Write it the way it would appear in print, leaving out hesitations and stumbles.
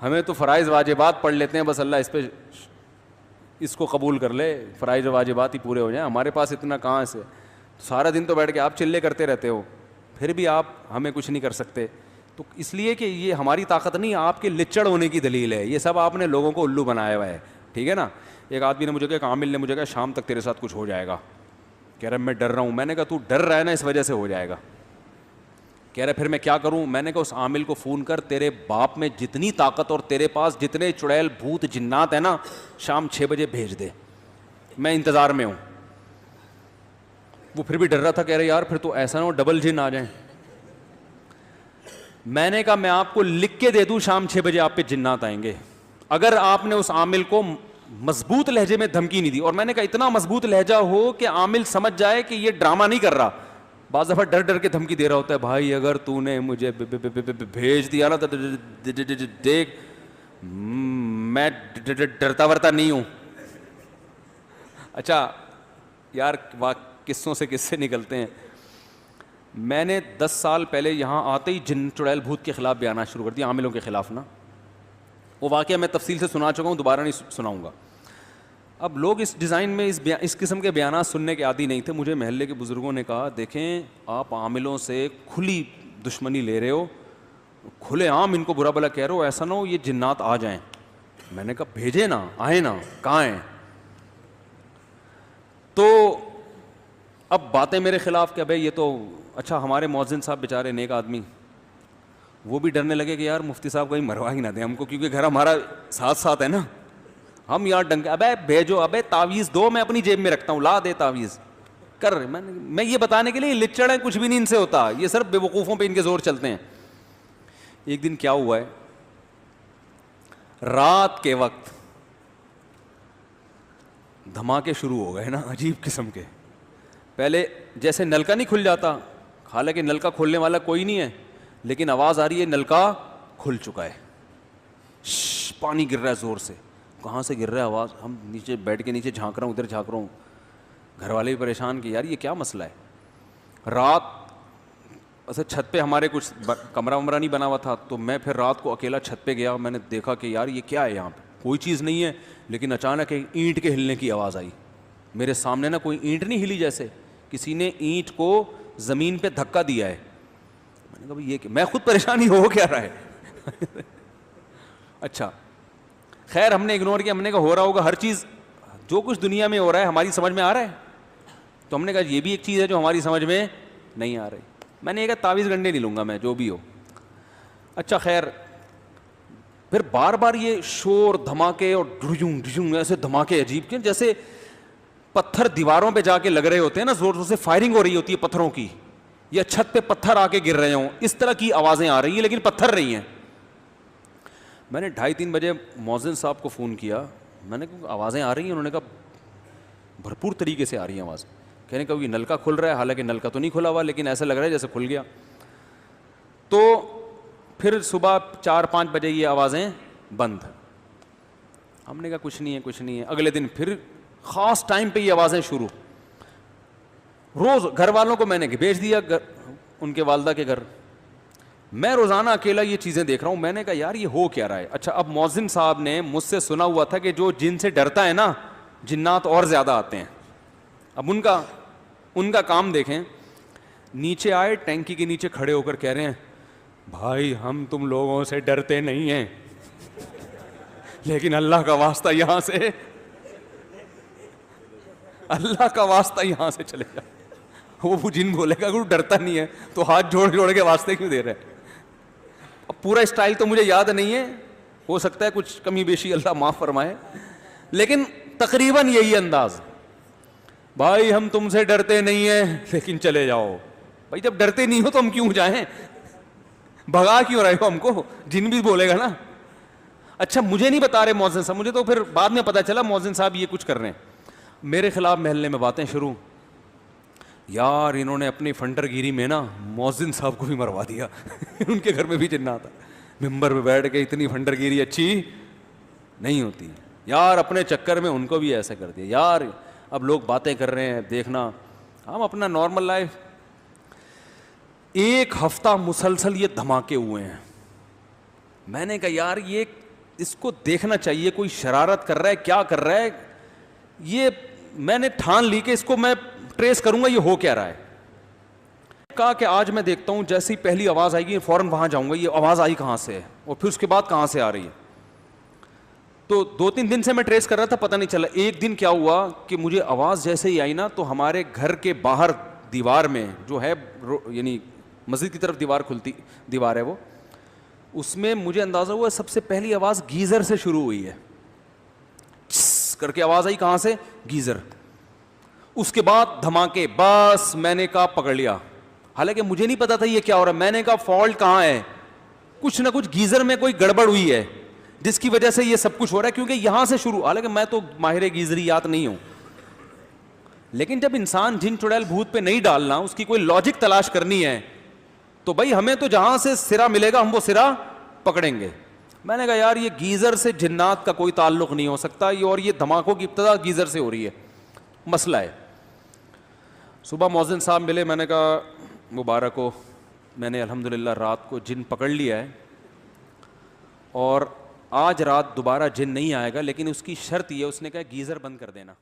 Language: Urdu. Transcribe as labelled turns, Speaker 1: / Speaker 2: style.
Speaker 1: ہمیں تو فرائض واجبات پڑھ لیتے ہیں بس، اللہ اس کو قبول کر لے، فرائض واجبات ہی پورے ہو جائیں. ہمارے پاس اتنا کہاں سے؟ سارا دن تو بیٹھ کے آپ چلے کرتے رہتے ہو، پھر بھی آپ ہمیں کچھ نہیں کر سکتے. تو اس لیے کہ یہ ہماری طاقت نہیں، آپ کے لچڑ ہونے کی دلیل ہے. یہ سب آپ نے لوگوں کو الو بنایا ہوا ہے. ٹھیک ہے نا. ایک آدمی نے مجھے کہا، عامل نے مجھے کہا شام تک تیرے ساتھ کچھ ہو جائے گا. کہہ رہا میں ڈر رہا ہوں. میں نے کہا تو ڈر رہا ہے نا اس وجہ سے ہو جائے گا. کہہ رہا پھر میں کیا کروں؟ میں نے کہا اس عامل کو فون کر، تیرے باپ میں جتنی طاقت اور تیرے پاس جتنے چڑیل بھوت جنات ہیں نا، شام 6 بجے بھیج دے، میں انتظار میں ہوں. وہ پھر بھی ڈر رہا تھا. کہہ رہے یار پھر تو ایسا نہ ہو ڈبل جن آ جائیں. میں نے کہا میں آپ کو لکھ کے دے دوں شام 6 بجے آپ پہ جنات آئیں گے، اگر آپ نے اس عامل کو مضبوط لہجے میں دھمکی نہیں دی. اور میں نے کہا اتنا مضبوط لہجہ ہو کہ عامل سمجھ جائے کہ یہ ڈرامہ نہیں کر رہا. بعض دفعہ ڈر ڈر کے دھمکی دے رہا ہوتا ہے، بھائی اگر تو نے مجھے بھیج دیا نا تو دیکھ میں ڈرتا ورتا نہیں ہوں. اچھا یار قصوں سے قصے نکلتے ہیں. میں نے 10 سال پہلے یہاں آتے ہی جن چڑیل بھوت کے خلاف بیانات شروع کر دیا، عاملوں کے خلاف نا. وہ واقعہ میں تفصیل سے سنا چکا ہوں، دوبارہ نہیں سناؤں گا. اب لوگ اس ڈیزائن میں اس قسم کے بیانات سننے کے عادی نہیں تھے. مجھے محلے کے بزرگوں نے کہا دیکھیں آپ عاملوں سے کھلی دشمنی لے رہے ہو، کھلے عام ان کو برا بلا کہہ رہے ہو، ایسا نہ ہو یہ جنات آ جائیں. میں نے کہا بھیجے نا، آئے نا، کہاں ہیں؟ تو اب باتیں میرے خلاف کہ بھائی یہ تو اچھا ہمارے مؤذن صاحب بیچارے نیک آدمی، وہ بھی ڈرنے لگے کہ یار مفتی صاحب کہیں مروا ہی نہ دیں ہم کو، کیونکہ گھر ہمارا ساتھ ساتھ ہے نا. ہم یار ڈنکے ابے بھیجو، ابے تعویذ دو، میں اپنی جیب میں رکھتا ہوں، لا دے تعویذ کر. میں یہ بتانے کے لیے لچڑ ہیں، کچھ بھی نہیں ان سے ہوتا، یہ صرف بے وقوفوں پہ ان کے زور چلتے ہیں. ایک دن کیا ہوا ہے، رات کے وقت دھماکے شروع ہو گئے نا عجیب قسم کے. پہلے جیسے نلکا نہیں کھل جاتا، حالانکہ نلکا کھولنے والا کوئی نہیں ہے، لیکن آواز آ رہی ہے نلکا کھل چکا ہے، پانی گر رہا ہے زور سے. کہاں سے گر رہا ہے آواز؟ ہم نیچے بیٹھ کے نیچے جھانک رہا ہوں، ادھر جھانک رہا ہوں. گھر والے بھی پریشان کہ یار یہ کیا مسئلہ ہے. رات ایسے چھت پہ ہمارے کچھ کمرہ ومرہ نہیں بنا ہوا تھا، تو میں پھر رات کو اکیلا چھت پہ گیا. میں نے دیکھا کہ یار یہ کیا ہے، یہاں پہ کوئی چیز نہیں ہے، لیکن اچانک ایک اینٹ کے ہلنے کی آواز آئی. میرے سامنے نا کوئی اینٹ نہیں ہلی، جیسے کسی نے اینٹ کو زمین پہ دھکا دیا ہے. میں نے کہا یہ کہ میں خود پریشانی ہو کیا رہا ہے. اچھا خیر ہم نے اگنور کیا. ہم نے کہا ہو رہا ہوگا، ہر چیز جو کچھ دنیا میں ہو رہا ہے ہماری سمجھ میں آ رہا ہے. تو ہم نے کہا یہ بھی ایک چیز ہے جو ہماری سمجھ میں نہیں آ رہی. میں نے یہ کہا تعویذ گنڈے نہیں لوں گا میں، جو بھی ہو. اچھا خیر پھر بار بار یہ شور دھماکے اور ڈھجوں ڈھجوں ایسے دھماکے عجیب کے، جیسے پتھر دیواروں پہ جا کے لگ رہے ہوتے ہیں نا، زور زور سے فائرنگ ہو رہی ہوتی ہے پتھروں کی، یا چھت پہ پتھر آ کے گر رہے ہوں، اس طرح کی آوازیں آ رہی ہیں لیکن پتھر رہی ہیں. میں نے 2:30 بجے مؤذن صاحب کو فون کیا. میں نے کہا آوازیں آ رہی ہیں؟ انہوں نے کہا بھرپور طریقے سے آ رہی ہیں آواز. کہنے کہ یہ نلکا کھل رہا ہے، حالانکہ نلکا تو نہیں کھلا ہوا، لیکن ایسا لگ رہا ہے جیسے کھل گیا. تو پھر صبح 4-5 بجے یہ آوازیں بند. ہم نے کہا کچھ نہیں ہے کچھ نہیں ہے. اگلے دن پھر خاص ٹائم پہ یہ آوازیں شروع. روز گھر والوں کو میں نے بھیج دیا ان کے والدہ کے گھر. میں روزانہ اکیلا یہ چیزیں دیکھ رہا ہوں. میں نے کہا یار یہ ہو کیا رہا ہے. اچھا اب مؤذن صاحب نے مجھ سے سنا ہوا تھا کہ جو جن سے ڈرتا ہے نا جنات اور زیادہ آتے ہیں. اب ان کا کام دیکھیں. نیچے آئے ٹینکی کے نیچے کھڑے ہو کر کہہ رہے ہیں بھائی ہم تم لوگوں سے ڈرتے نہیں ہیں، لیکن اللہ کا واسطہ یہاں سے، اللہ کا واسطہ یہاں سے چلے جا. وہ جن بولے گا کہ ڈرتا نہیں ہے تو ہاتھ جوڑ جوڑ کے واسطے کیوں دے رہے. اب پورا اسٹائل تو مجھے یاد نہیں ہے، ہو سکتا ہے کچھ کمی بیشی اللہ معاف فرمائے، لیکن تقریباً یہی انداز. بھائی ہم تم سے ڈرتے نہیں ہیں لیکن چلے جاؤ. بھائی جب ڈرتے نہیں ہو تو ہم کیوں جائیں، بھگا کیوں رہے ہو ہم کو؟ جن بھی بولے گا نا. اچھا مجھے نہیں بتا رہے مؤذن صاحب، مجھے تو پھر بعد میں پتا چلا مؤذن صاحب یہ کچھ کر رہے ہیں. میرے خلاف محلے میں باتیں شروع. یار انہوں نے اپنی فنڈر گیری میں نا مؤذن صاحب کو بھی مروا دیا. ان کے گھر میں بھی جنات آتا. ممبر پہ بیٹھ کے اتنی فنڈر گیری اچھی نہیں ہوتی یار، اپنے چکر میں ان کو بھی ایسے کر دیا. یار اب لوگ باتیں کر رہے ہیں دیکھنا، ہم اپنا نارمل لائف. 1 ہفتہ مسلسل یہ دھماکے ہوئے ہیں. میں نے کہا یار یہ اس کو دیکھنا چاہیے, کوئی شرارت کر رہا ہے, کیا کر رہا ہے, یہ میں نے ٹھان لی کہ اس کو میں ٹریس کروں گا, یہ ہو کیا رہا ہے. کہا کہ آج میں دیکھتا ہوں جیسی پہلی آواز آئے گی فوراً وہاں جاؤں گا, یہ آواز آئی کہاں سے ہے اور پھر اس کے بعد کہاں سے آ رہی ہے. تو 2-3 دن سے میں ٹریس کر رہا تھا, پتہ نہیں چلا. ایک دن کیا ہوا کہ مجھے آواز جیسے ہی آئی نا, تو ہمارے گھر کے باہر دیوار میں جو ہے, یعنی مسجد کی طرف دیوار ہے وہ, اس میں مجھے اندازہ ہوا سب سے پہلی آواز گیزر سے شروع ہوئی ہے. کر کے آواز آئی کہاں سے, گیزر. اس کے بعد دھماکے. بس میں نے کہا پکڑ لیا, حالانکہ مجھے نہیں پتا تھا یہ کیا ہو رہا ہے. میں نے کہا فالٹ کہاں ہے, کچھ نہ کچھ گیزر میں کوئی گڑبڑ ہوئی ہے جس کی وجہ سے یہ سب کچھ ہو رہا ہے, کیونکہ یہاں سے شروع. حالانکہ میں تو ماہر گیزریات نہیں ہوں, لیکن جب انسان جن چڑیل بھوت پہ نہیں ڈالنا, اس کی کوئی لاجک تلاش کرنی ہے, تو بھائی ہمیں تو جہاں سے سرا ملے گا ہم وہ سرا پکڑیں گے. میں نے کہا یار یہ گیزر سے جنات کا کوئی تعلق نہیں ہو سکتا, اور یہ دھماکوں کی ابتدا گیزر سے ہو رہی ہے, مسئلہ ہے. صبح مؤذن صاحب ملے, میں نے کہا مبارک ہو, میں نے الحمدللہ رات کو جن پکڑ لیا ہے, اور آج رات دوبارہ جن نہیں آئے گا, لیکن اس کی شرط یہ, اس نے کہا گیزر بند کر دینا.